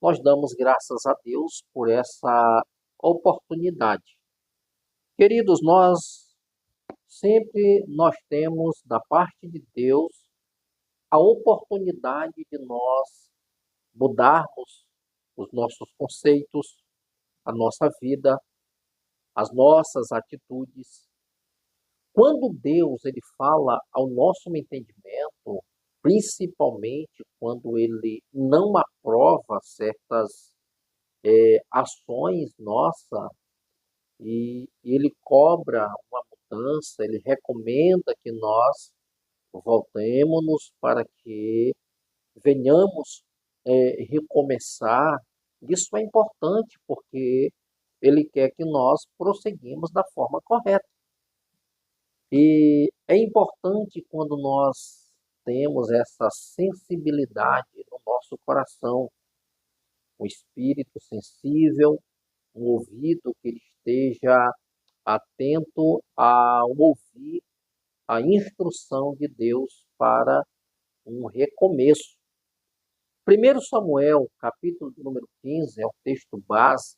Nós damos graças a Deus por essa oportunidade. Queridos, nós temos da parte de Deus a oportunidade de nós mudarmos os nossos conceitos, a nossa vida, as nossas atitudes. Quando Deus ele fala ao nosso entendimento, principalmente quando ele não aprova certas ações nossas e ele cobra uma mudança, ele recomenda que nós voltemos para que venhamos recomeçar. Isso é importante porque ele quer que nós prosseguimos da forma correta. E é importante quando nós temos essa sensibilidade no nosso coração, um espírito sensível, um ouvido que esteja atento ao ouvir a instrução de Deus para um recomeço. 1 Samuel, capítulo de número 15, é o texto base,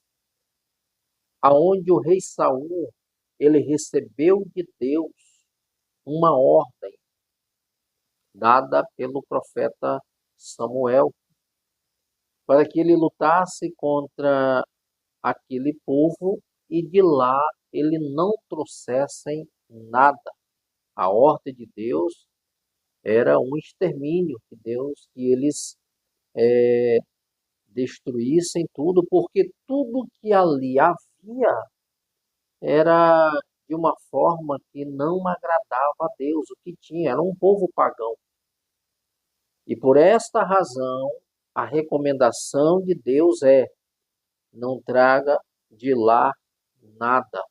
aonde o rei Saul, ele recebeu de Deus uma ordem dada pelo profeta Samuel, para que ele lutasse contra aquele povo e de lá ele não trouxessem nada. A ordem de Deus era um extermínio, que eles destruíssem tudo, porque tudo que ali havia era de uma forma que não agradava a Deus. O que tinha era um povo pagão. E por esta razão, a recomendação de Deus é: não traga de lá nada.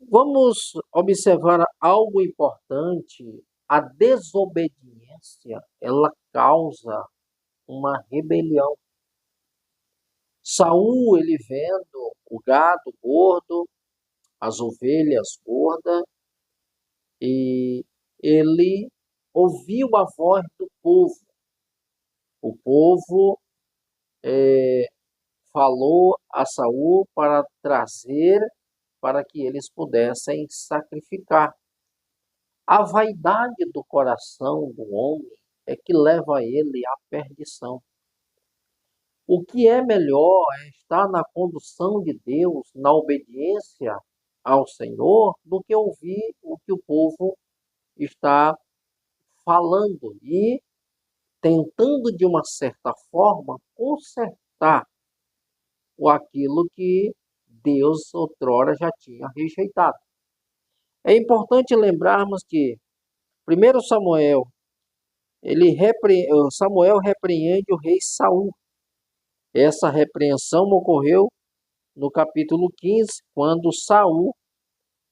Vamos observar algo importante. A desobediência, ela causa uma rebelião. Saul, ele vendo o gado gordo, as ovelhas gordas, e ele ouviu a voz do povo. O povo falou a Saul para trazer, para que eles pudessem sacrificar. A vaidade do coração do homem é que leva ele à perdição. O que é melhor é estar na condução de Deus, na obediência ao Senhor, do que ouvir o que o povo está falando e tentando, de uma certa forma, consertar aquilo que Deus outrora já tinha rejeitado. É importante lembrarmos que 1 Samuel, Samuel repreende o rei Saul. Essa repreensão ocorreu no capítulo 15, quando Saul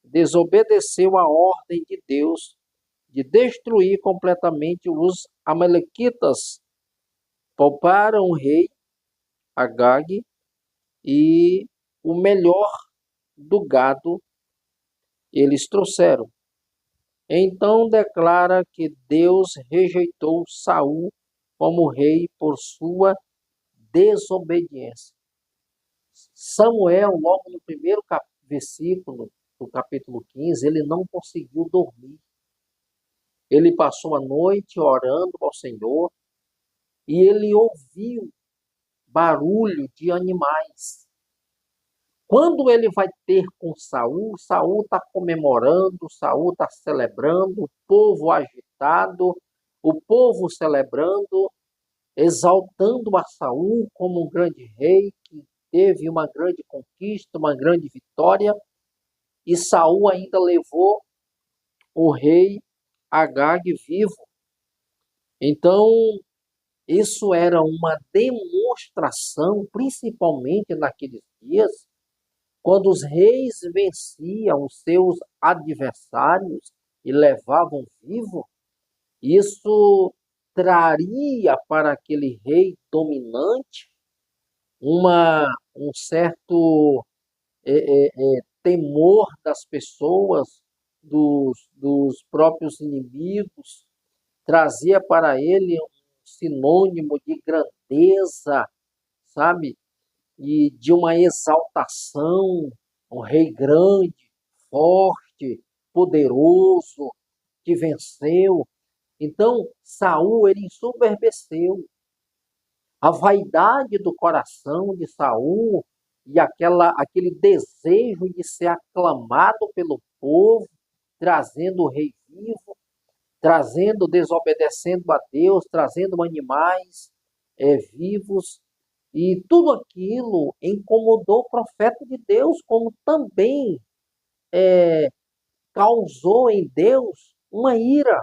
desobedeceu a ordem de Deus de destruir completamente os amalequitas. Pouparam o rei Agag e o melhor do gado eles trouxeram. Então declara que Deus rejeitou Saul como rei por sua desobediência. Samuel, logo no primeiro versículo do capítulo 15, ele não conseguiu dormir. Ele passou a noite orando ao Senhor e ele ouviu barulho de animais. Quando ele vai ter com Saul, Saul está comemorando, Saul está celebrando, o povo agitado, o povo celebrando, exaltando a Saul como um grande rei que teve uma grande conquista, uma grande vitória, e Saul ainda levou o rei Agag vivo. Então, isso era uma demonstração, principalmente naqueles dias, quando os reis venciam os seus adversários e levavam vivo. Isso traria para aquele rei dominante um certo temor das pessoas, dos próprios inimigos, trazia para ele um sinônimo de grandeza, sabe? E de uma exaltação, um rei grande, forte, poderoso, que venceu. Então, Saul, ele ensoberbeceu. A vaidade do coração de Saul e aquele desejo de ser aclamado pelo povo, trazendo o rei vivo, desobedecendo a Deus, trazendo animais vivos, e tudo aquilo incomodou o profeta de Deus, como também causou em Deus uma ira.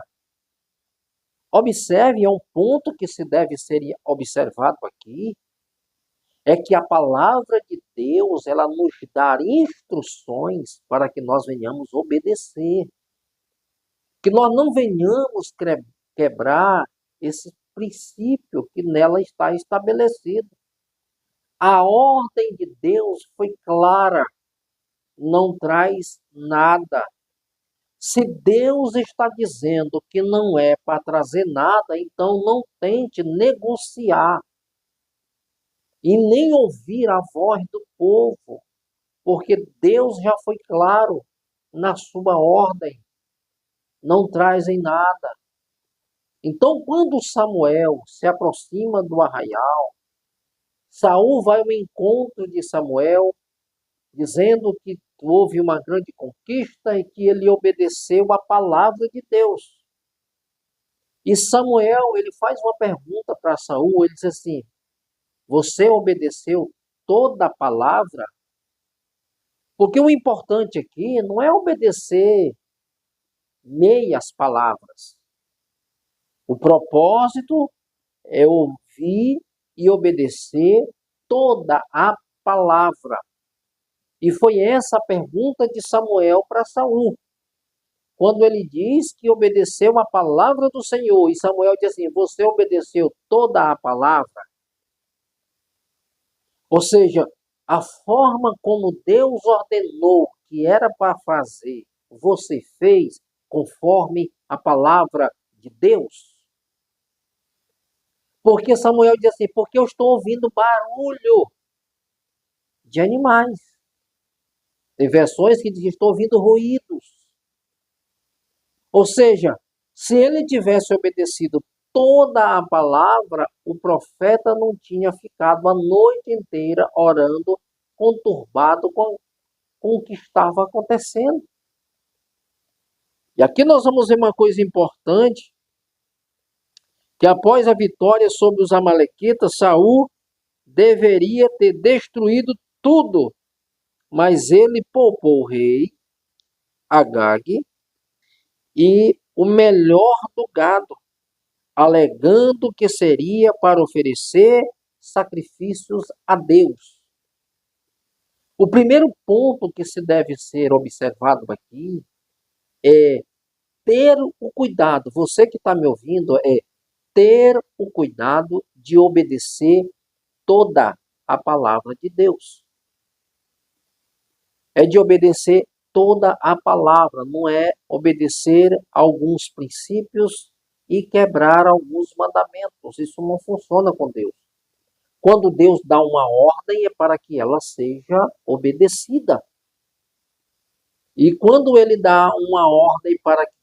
Observe, é um ponto que se deve ser observado aqui, é que a palavra de Deus, ela nos dá instruções para que nós venhamos obedecer. Que nós não venhamos quebrar esse princípio que nela está estabelecido. A ordem de Deus foi clara, não traz nada. Se Deus está dizendo que não é para trazer nada, então não tente negociar e nem ouvir a voz do povo, porque Deus já foi claro na sua ordem, não trazem nada. Então, quando Samuel se aproxima do arraial, Saul vai ao encontro de Samuel, dizendo que houve uma grande conquista e que ele obedeceu a palavra de Deus. E Samuel, ele faz uma pergunta para Saul, ele diz assim: você obedeceu toda a palavra? Porque o importante aqui não é obedecer meias palavras. O propósito é ouvir e obedecer toda a palavra. E foi essa a pergunta de Samuel para Saul. Quando ele diz que obedeceu a palavra do Senhor, e Samuel diz assim: você obedeceu toda a palavra? Ou seja, a forma como Deus ordenou que era para fazer, você fez conforme a palavra de Deus? Porque Samuel diz assim: porque eu estou ouvindo barulho de animais. Tem versões que dizem: estou ouvindo ruídos. Ou seja, se ele tivesse obedecido toda a palavra, o profeta não tinha ficado a noite inteira orando, conturbado com o que estava acontecendo. E aqui nós vamos ver uma coisa importante, que após a vitória sobre os amalequitas, Saul deveria ter destruído tudo, mas ele poupou o rei Agag e o melhor do gado, alegando que seria para oferecer sacrifícios a Deus. O primeiro ponto que se deve ser observado aqui é ter o cuidado, você que está me ouvindo, é ter o cuidado de obedecer toda a palavra de Deus. É de obedecer toda a palavra, não é obedecer alguns princípios e quebrar alguns mandamentos. Isso não funciona com Deus. Quando Deus dá uma ordem, é para que ela seja obedecida. E quando ele dá uma ordem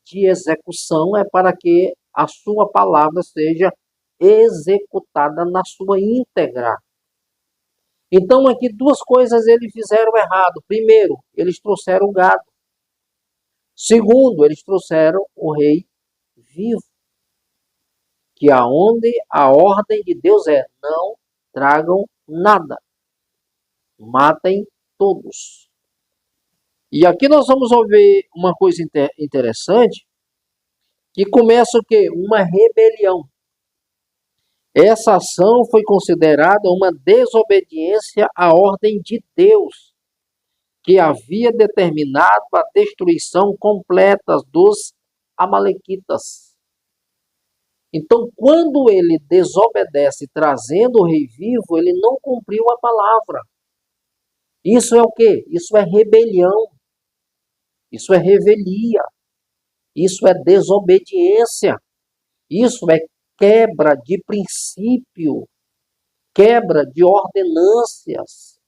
de execução, é para que a sua palavra seja executada na sua íntegra. Então, aqui duas coisas eles fizeram errado. Primeiro, eles trouxeram o gado. Segundo, eles trouxeram o rei vivo. Que aonde a ordem de Deus é: não tragam nada. Matem todos. E aqui nós vamos ver uma coisa interessante, que começa o quê? Uma rebelião. Essa ação foi considerada uma desobediência à ordem de Deus, que havia determinado a destruição completa dos amalequitas. Então, quando ele desobedece trazendo o rei vivo, ele não cumpriu a palavra. Isso é o quê? Isso é rebelião, isso é revelia, isso é desobediência, isso é quebra de princípio, quebra de ordenâncias,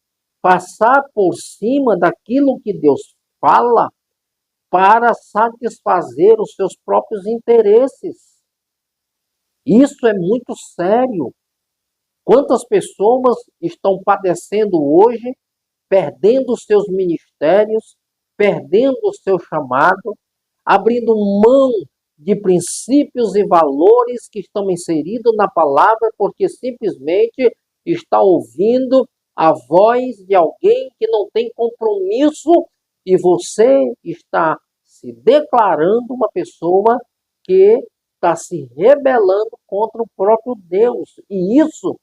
passar por cima daquilo que Deus fala para satisfazer os seus próprios interesses. Isso é muito sério. Quantas pessoas estão padecendo hoje, perdendo os seus ministérios, perdendo o seu chamado, abrindo mão de princípios e valores que estão inseridos na palavra, porque simplesmente está ouvindo a voz de alguém que não tem compromisso e você está se declarando uma pessoa que está se rebelando contra o próprio Deus. E isso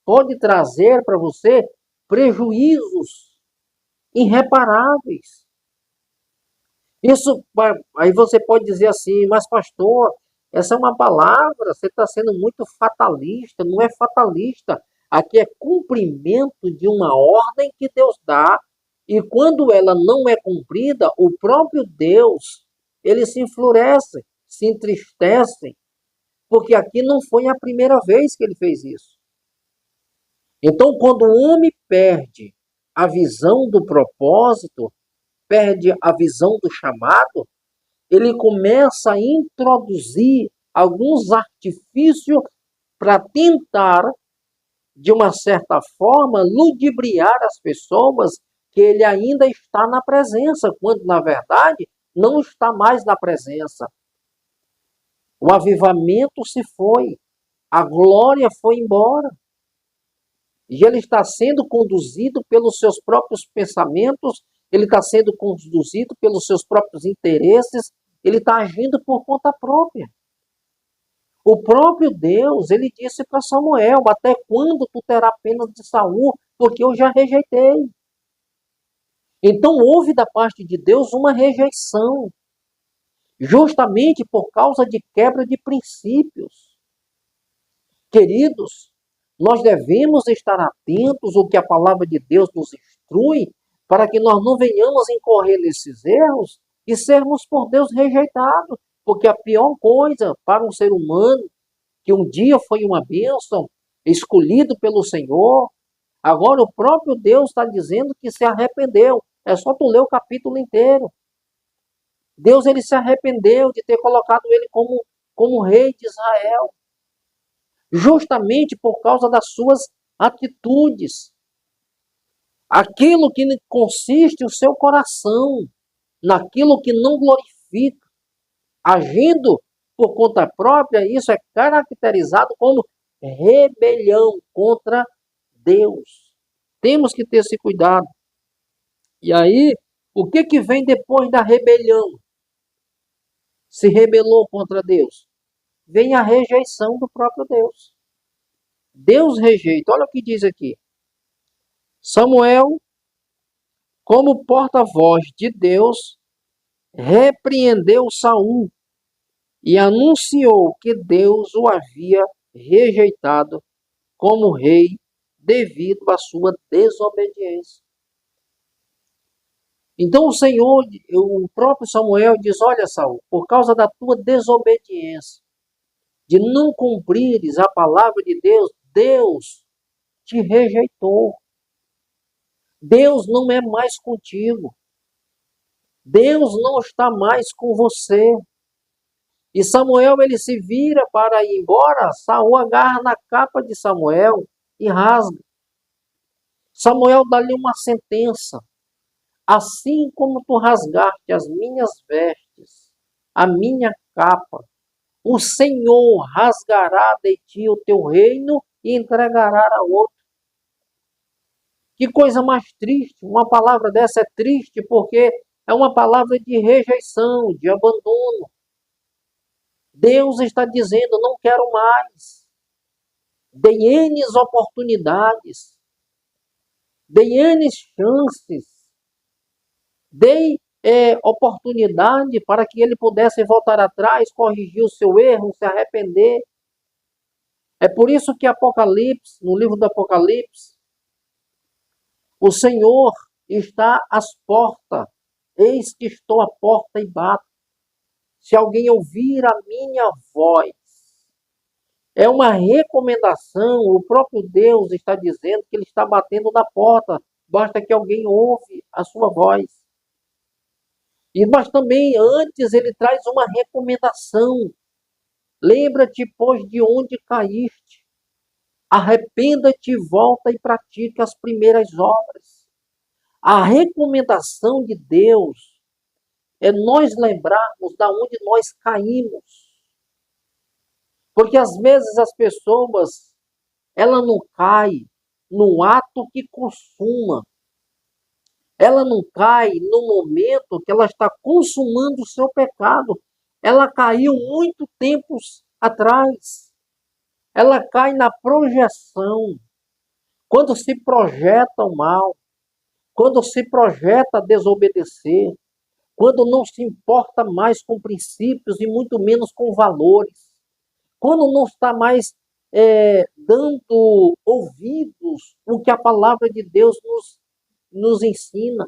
pode trazer para você prejuízos irreparáveis. Isso, aí você pode dizer assim, mas pastor, essa é uma palavra, você está sendo muito fatalista. Não é fatalista. Aqui é cumprimento de uma ordem que Deus dá, e quando ela não é cumprida, o próprio Deus, ele se enfurece, se entristece, porque aqui não foi a primeira vez que ele fez isso. Então, quando o homem perde a visão do propósito, perde a visão do chamado, ele começa a introduzir alguns artifícios para tentar, de uma certa forma, ludibriar as pessoas que ele ainda está na presença, quando, na verdade, não está mais na presença. O avivamento se foi, a glória foi embora. E ele está sendo conduzido pelos seus próprios pensamentos, ele está sendo conduzido pelos seus próprios interesses, ele está agindo por conta própria. O próprio Deus, ele disse para Samuel, até quando tu terás pena de Saul, porque eu já rejeitei. Então houve da parte de Deus uma rejeição, justamente por causa de quebra de princípios. Queridos, nós devemos estar atentos ao que a palavra de Deus nos instrui, para que nós não venhamos incorrer nesses erros e sermos por Deus rejeitados. Porque a pior coisa para um ser humano, que um dia foi uma bênção, escolhido pelo Senhor, agora o próprio Deus está dizendo que se arrependeu. É só tu ler o capítulo inteiro. Deus, ele se arrependeu de ter colocado ele como rei de Israel, justamente por causa das suas atitudes. Aquilo que consiste o seu coração, naquilo que não glorifica, agindo por conta própria, isso é caracterizado como rebelião contra Deus. Temos que ter esse cuidado. E aí, o que vem depois da rebelião? Se rebelou contra Deus, vem a rejeição do próprio Deus. Deus rejeita. Olha o que diz aqui. Samuel, como porta-voz de Deus, repreendeu Saul e anunciou que Deus o havia rejeitado como rei devido à sua desobediência. Então o Senhor, o próprio Samuel diz, olha Saul, por causa da tua desobediência, de não cumprires a palavra de Deus, Deus te rejeitou. Deus não é mais contigo. Deus não está mais com você. E Samuel, ele se vira para ir embora, Saul agarra na capa de Samuel e rasga. Samuel dá-lhe uma sentença. Assim como tu rasgaste as minhas vestes, a minha capa, o Senhor rasgará de ti o teu reino e entregará a outro. Que coisa mais triste. Uma palavra dessa é triste porque é uma palavra de rejeição, de abandono. Deus está dizendo, não quero mais. Dei N oportunidades. Dei N chances. Dei oportunidade para que ele pudesse voltar atrás, corrigir o seu erro, se arrepender. É por isso que Apocalipse, no livro do Apocalipse, O Senhor está às portas. Eis que estou à porta e bato. Se alguém ouvir a minha voz. É uma recomendação. O próprio Deus está dizendo que Ele está batendo na porta. Basta que alguém ouve a sua voz. Mas também antes Ele traz uma recomendação. Lembra-te, pois, de onde caíste. Arrependa-te, volta e pratica as primeiras obras. A recomendação de Deus é nós lembrarmos da onde nós caímos. Porque às vezes as pessoas, ela não cai no ato que consuma. Ela não cai no momento que ela está consumando o seu pecado. Ela caiu muito tempo atrás. Ela cai na projeção. Quando se projeta o mal, quando se projeta desobedecer, quando não se importa mais com princípios e muito menos com valores, quando não está mais dando ouvidos o que a palavra de Deus nos ensina.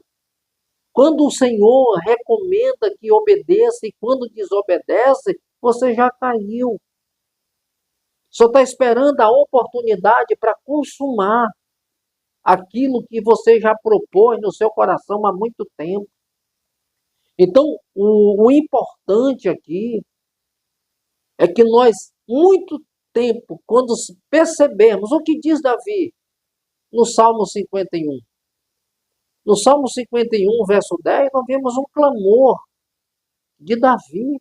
Quando o Senhor recomenda que obedeça e quando desobedece, você já caiu. Só está esperando a oportunidade para consumar aquilo que você já propôs no seu coração há muito tempo. Então, o importante aqui é que nós, muito tempo, quando percebemos o que diz Davi no Salmo 51. No Salmo 51, verso 10, nós vemos um clamor de Davi.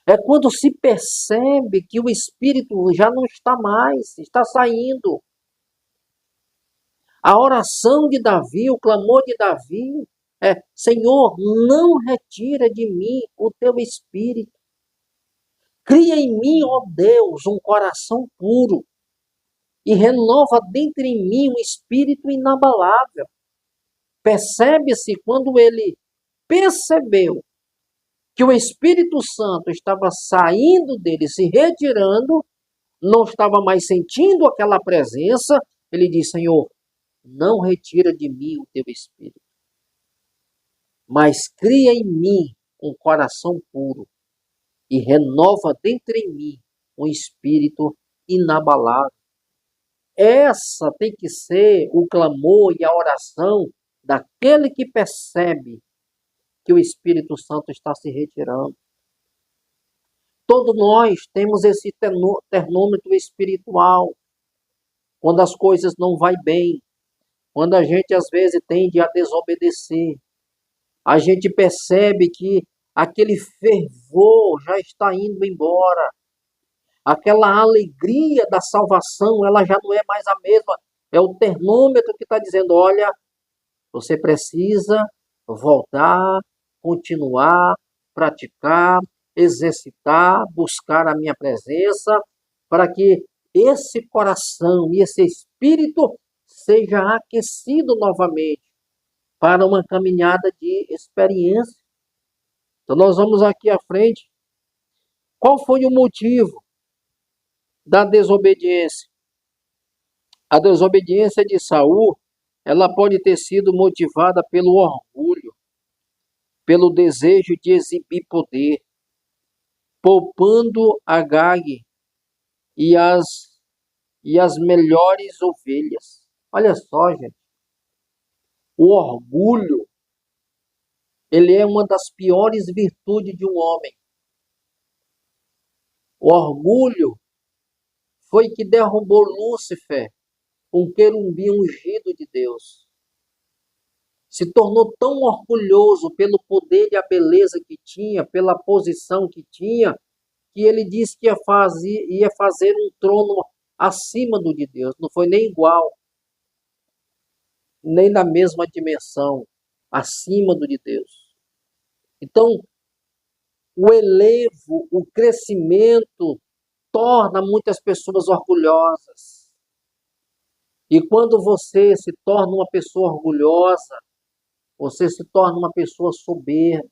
É quando se percebe que o Espírito já não está mais, está saindo. A oração de Davi, o clamor de Davi é: Senhor, não retira de mim o teu Espírito. Cria em mim, ó Deus, um coração puro e renova dentro em mim um espírito inabalável. Percebe-se quando ele percebeu que o Espírito Santo estava saindo dele, se retirando, não estava mais sentindo aquela presença, ele diz: Senhor, não retira de mim o teu Espírito, mas cria em mim um coração puro e renova dentro em mim um espírito inabalável. Essa tem que ser o clamor e a oração daquele que percebe que o Espírito Santo está se retirando. Todos nós temos esse termômetro espiritual. Quando as coisas não vão bem, quando a gente às vezes tende a desobedecer, a gente percebe que aquele fervor já está indo embora. Aquela alegria da salvação, ela já não é mais a mesma. É o termômetro que está dizendo: olha, você precisa voltar, continuar, praticar, exercitar, buscar a minha presença, para que esse coração e esse espírito seja aquecido novamente para uma caminhada de experiência. Então nós vamos aqui à frente. Qual foi o motivo da desobediência? A desobediência de Saul, ela pode ter sido motivada pelo orgulho, pelo desejo de exibir poder, poupando Agag e as melhores ovelhas. Olha só, gente. O orgulho, ele é uma das piores virtudes de um homem. O orgulho foi que derrubou Lúcifer, um querubim ungido de Deus. Se tornou tão orgulhoso pelo poder e a beleza que tinha, pela posição que tinha, que ele disse que ia fazer um trono acima do de Deus. Não foi nem igual, nem na mesma dimensão, acima do de Deus. Então, o elevo, o crescimento, torna muitas pessoas orgulhosas. E quando você se torna uma pessoa orgulhosa, você se torna uma pessoa soberba,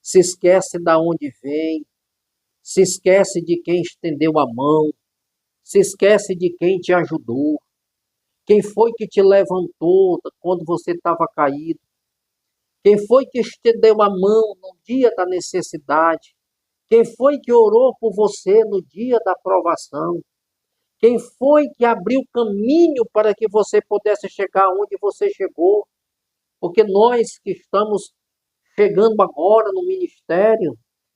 se esquece de onde vem, se esquece de quem estendeu a mão, se esquece de quem te ajudou, Quem foi que te levantou quando você estava caído? Quem foi que estendeu a mão no dia da necessidade? Quem foi que orou por você no dia da provação? Quem foi que abriu caminho para que você pudesse chegar onde você chegou? Porque nós que estamos chegando agora no ministério,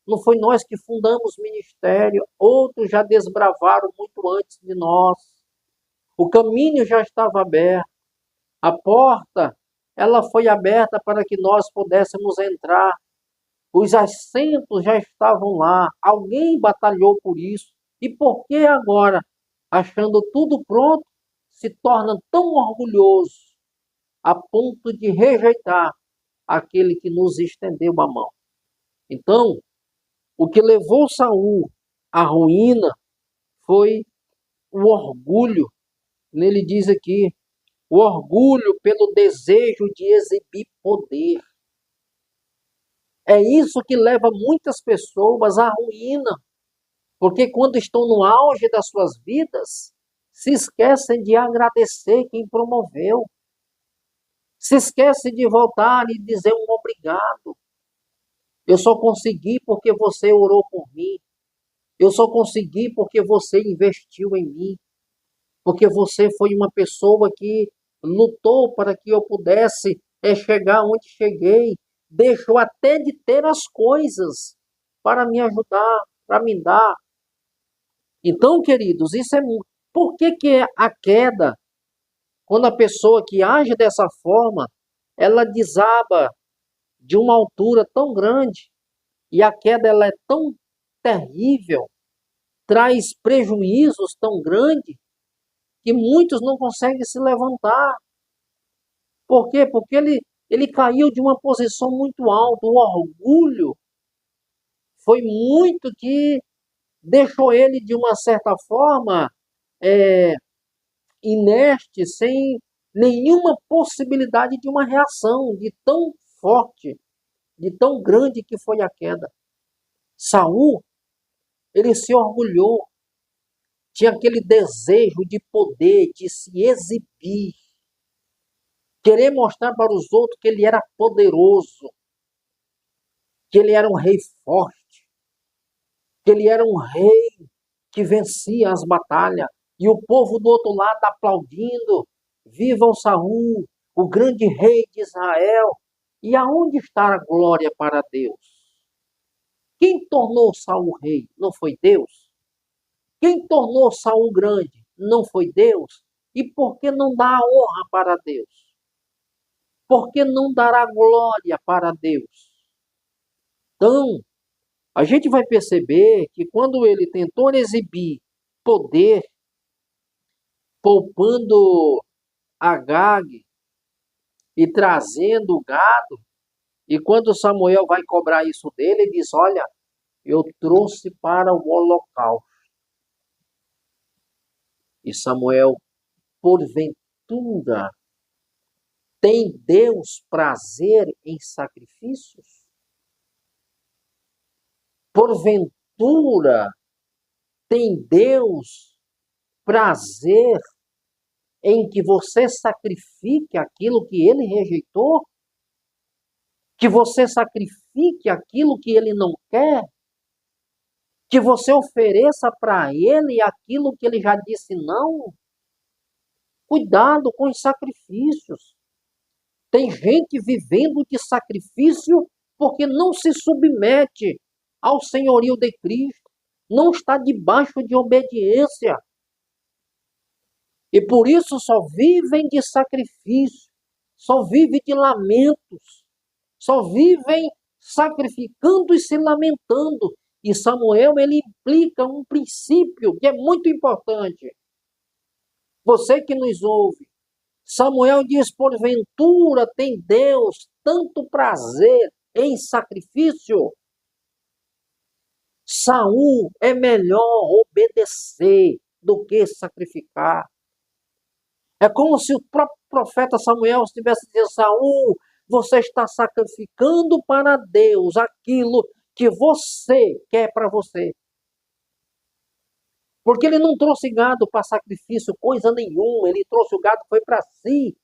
não foi nós que fundamos o ministério, outros já desbravaram muito antes de nós. O caminho já estava aberto, a porta, ela foi aberta para que nós pudéssemos entrar. Os assentos já estavam lá, alguém batalhou por isso. E por que agora, achando tudo pronto, se torna tão orgulhoso a ponto de rejeitar aquele que nos estendeu a mão? Então, o que levou Saul à ruína foi o orgulho. Ele diz aqui, o orgulho pelo desejo de exibir poder. É isso que leva muitas pessoas à ruína, porque quando estão no auge das suas vidas, se esquecem de agradecer quem promoveu, se esquecem de voltar e dizer um obrigado. Eu só consegui porque você orou por mim. Eu só consegui porque você investiu em mim. Porque você foi uma pessoa que lutou para que eu pudesse chegar onde cheguei. Deixou até de ter as coisas para me ajudar, para me dar. Então, queridos, isso é muito. Por que a queda, quando a pessoa que age dessa forma, ela desaba de uma altura tão grande e a queda ela é tão terrível, traz prejuízos tão grandes que muitos não conseguem se levantar. Por quê? Porque ele caiu de uma posição muito alta. O orgulho foi muito que deixou ele, de uma certa forma, inerte, sem nenhuma possibilidade de uma reação, de tão forte, de tão grande que foi a queda. Saul, ele se orgulhou, tinha aquele desejo de poder, de se exibir, querer mostrar para os outros que ele era poderoso, que ele era um rei forte, que ele era um rei que vencia as batalhas, e o povo do outro lado aplaudindo, viva o Saul, o grande rei de Israel. E aonde está a glória para Deus? Quem tornou Saul rei? Não foi Deus? Quem tornou Saul grande? Não foi Deus? E por que não dá a honra para Deus? Por que não dará glória para Deus? Então, a gente vai perceber que quando ele tentou exibir poder, poupando Agag e trazendo o gado, e quando Samuel vai cobrar isso dele, ele diz, olha, eu trouxe para o holocausto. E Samuel, porventura, tem Deus prazer em sacrifícios? Porventura, tem Deus prazer em que você sacrifique aquilo que ele rejeitou? Que você sacrifique aquilo que ele não quer? Que você ofereça para ele aquilo que ele já disse não? Cuidado com os sacrifícios. Tem gente vivendo de sacrifício porque não se submete ao senhorio de Cristo, não está debaixo de obediência. E por isso só vivem de sacrifício, só vivem de lamentos, só vivem sacrificando e se lamentando. E Samuel, ele implica um princípio que é muito importante. Você que nos ouve, Samuel diz, porventura tem Deus tanto prazer em sacrifício? Saul é melhor obedecer do que sacrificar. É como se o próprio profeta Samuel estivesse dizendo, Saul, você está sacrificando para Deus aquilo que você quer para você. Porque ele não trouxe gado para sacrifício, coisa nenhuma. Ele trouxe o gado, foi para si.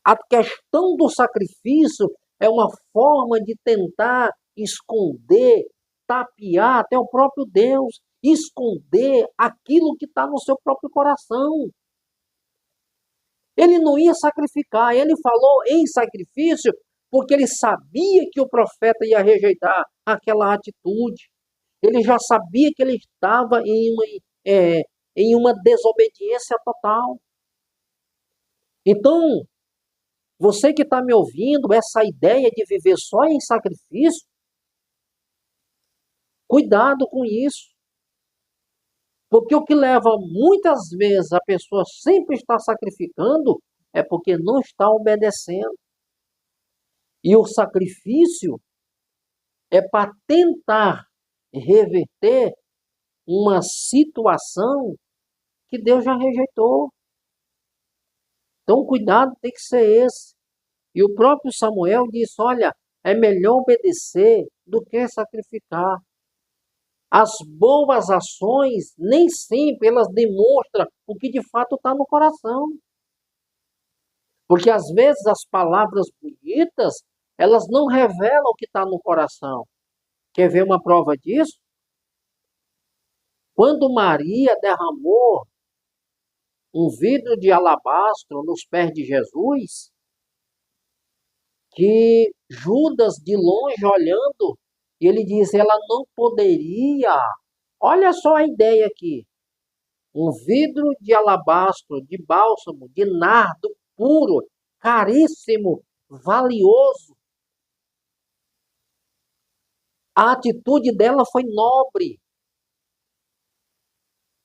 A questão do sacrifício é uma forma de tentar esconder, tapear até o próprio Deus, esconder aquilo que está no seu próprio coração. Ele não ia sacrificar, ele falou em sacrifício porque ele sabia que o profeta ia rejeitar aquela atitude. Ele já sabia que ele estava em uma desobediência total. Então, você que está me ouvindo, essa ideia de viver só em sacrifício, cuidado com isso. Porque o que leva muitas vezes a pessoa sempre estar sacrificando é porque não está obedecendo. E o sacrifício é para tentar reverter uma situação que Deus já rejeitou. Então, o cuidado tem que ser esse. E o próprio Samuel disse, olha, é melhor obedecer do que sacrificar. As boas ações, nem sempre elas demonstram o que de fato está no coração. Porque às vezes as palavras bonitas, elas não revelam o que está no coração. Quer ver uma prova disso? Quando Maria derramou um vidro de alabastro nos pés de Jesus, que Judas de longe olhando, ele diz, ela não poderia. Olha só a ideia aqui. Um vidro de alabastro, de bálsamo, de nardo puro, caríssimo, valioso. A atitude dela foi nobre.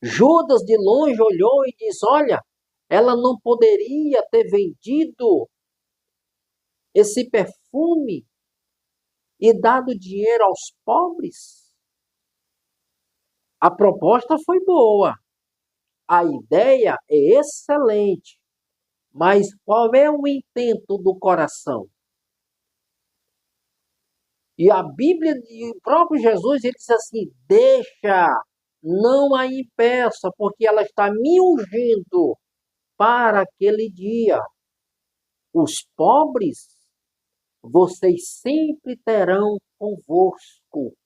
Judas de longe olhou e disse, olha, ela não poderia ter vendido esse perfume e dado dinheiro aos pobres. A proposta foi boa. A ideia é excelente. Mas qual é o intento do coração? E a Bíblia, o próprio Jesus, ele diz assim, deixa, não a impeça, porque ela está me ungindo para aquele dia. Os pobres, vocês sempre terão convosco.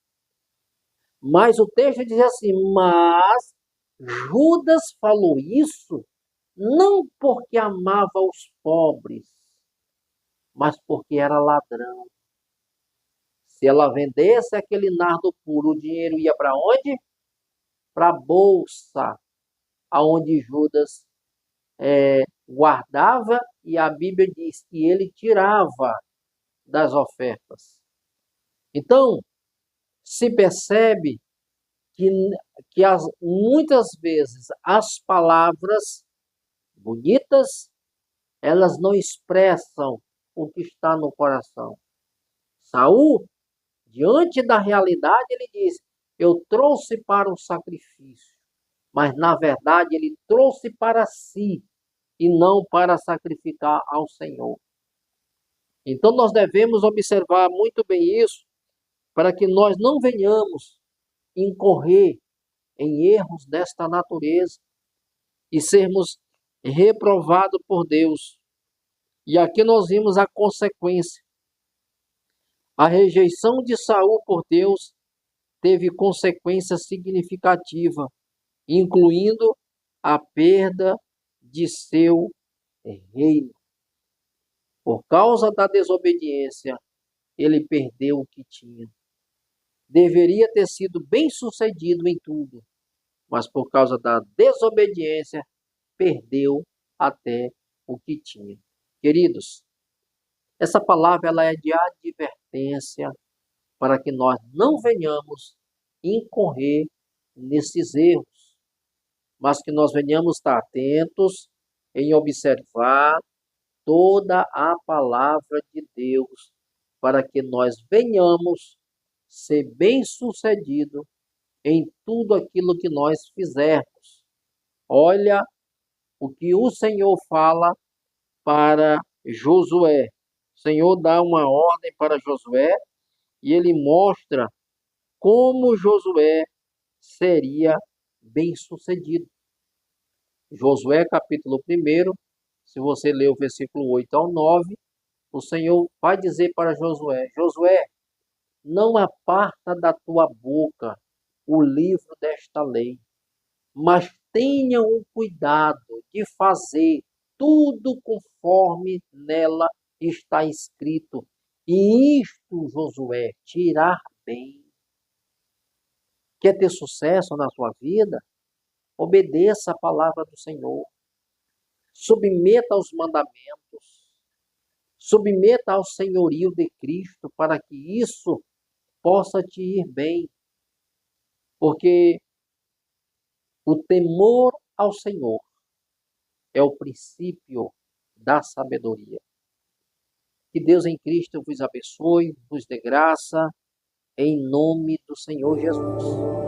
Mas o texto diz assim, mas Judas falou isso não porque amava os pobres, mas porque era ladrão. Se ela vendesse aquele nardo puro, o dinheiro ia para onde? Para a bolsa, aonde Judas guardava, e a Bíblia diz que ele tirava das ofertas. Então, se percebe que muitas vezes as palavras bonitas, elas não expressam o que está no coração. Saul, diante da realidade, ele diz, eu trouxe para o sacrifício, mas na verdade ele trouxe para si e não para sacrificar ao Senhor. Então nós devemos observar muito bem isso, para que nós não venhamos incorrer em erros desta natureza e sermos reprovados por Deus. E aqui nós vimos a consequência. A rejeição de Saul por Deus teve consequência significativa, incluindo a perda de seu reino. Por causa da desobediência, ele perdeu o que tinha. Deveria ter sido bem-sucedido em tudo, mas por causa da desobediência, perdeu até o que tinha. Queridos, essa palavra ela é de advertência para que nós não venhamos incorrer nesses erros, mas que nós venhamos estar atentos em observar toda a palavra de Deus, para que nós venhamos ser bem-sucedido em tudo aquilo que nós fizermos. Olha o que o Senhor fala para Josué. O Senhor dá uma ordem para Josué e ele mostra como Josué seria bem-sucedido. Josué capítulo 1, se você ler o versículo 8 ao 9, o Senhor vai dizer para Josué: Josué, não aparta da tua boca o livro desta lei, mas tenha o cuidado de fazer tudo conforme nela está escrito. E isto, Josué, te irá bem. Quer ter sucesso na sua vida? Obedeça a palavra do Senhor. Submeta aos mandamentos. Submeta ao senhorio de Cristo para que isso possa te ir bem. Porque o temor ao Senhor é o princípio da sabedoria. Que Deus em Cristo vos abençoe, vos dê graça, em nome do Senhor Jesus.